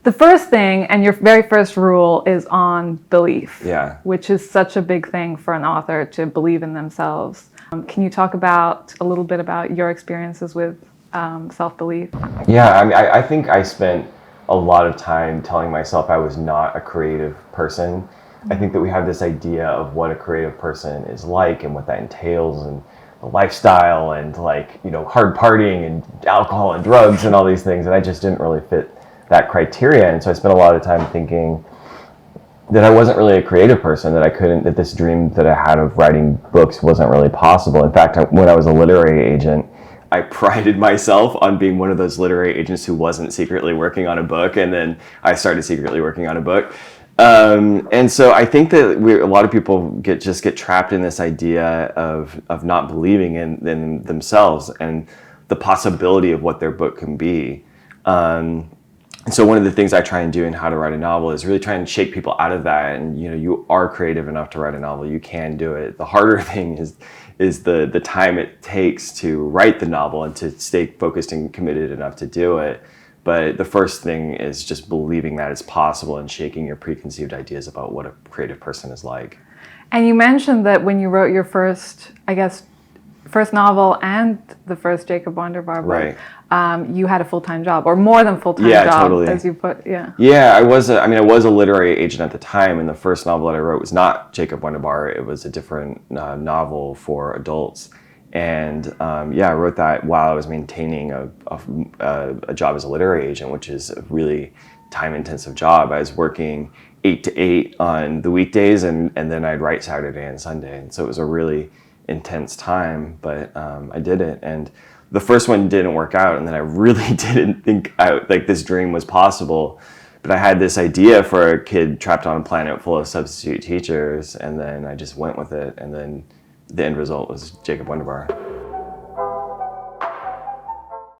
The first thing, and your very first rule, is on belief. Yeah. Which is such a big thing for an author, to believe in themselves. Can you talk about a little bit about your experiences with self-belief? Yeah, I mean, I think I spent a lot of time telling myself I was not a creative person. I think that we have this idea of what a creative person is like and what that entails, and the lifestyle, and like, you know, hard partying and alcohol and drugs and all these things, and I just didn't really fit that criteria. And so I spent a lot of time thinking that I wasn't really a creative person, that this dream that I had of writing books wasn't really possible. In fact, when I was a literary agent, I prided myself on being one of those literary agents who wasn't secretly working on a book, and then I started secretly working on a book. And so I think that a lot of people get trapped in this idea of not believing in themselves and the possibility of what their book can be. So one of the things I try and do in How to Write a Novel is really try and shake people out of that. And, you know, you are creative enough to write a novel. You can do it. The harder thing is the time it takes to write the novel and to stay focused and committed enough to do it. But the first thing is just believing that it's possible and shaking your preconceived ideas about what a creative person is like. And you mentioned that when you wrote your first novel and the first JACOB WONDERBAR book, right. You had a full-time job, or more than full-time job, totally. As you put, Yeah, I was a literary agent at the time, and the first novel that I wrote was not JACOB WONDERBAR. It was a different novel for adults. And I wrote that while I was maintaining a job as a literary agent, which is a really time-intensive job. I was working 8 to 8 on the weekdays, and then I'd write Saturday and Sunday. And so it was a really intense time, but I did it. And the first one didn't work out, and then I really didn't think this dream was possible. But I had this idea for a kid trapped on a planet full of substitute teachers, and then I just went with it, and then the end result was JACOB WONDERBAR.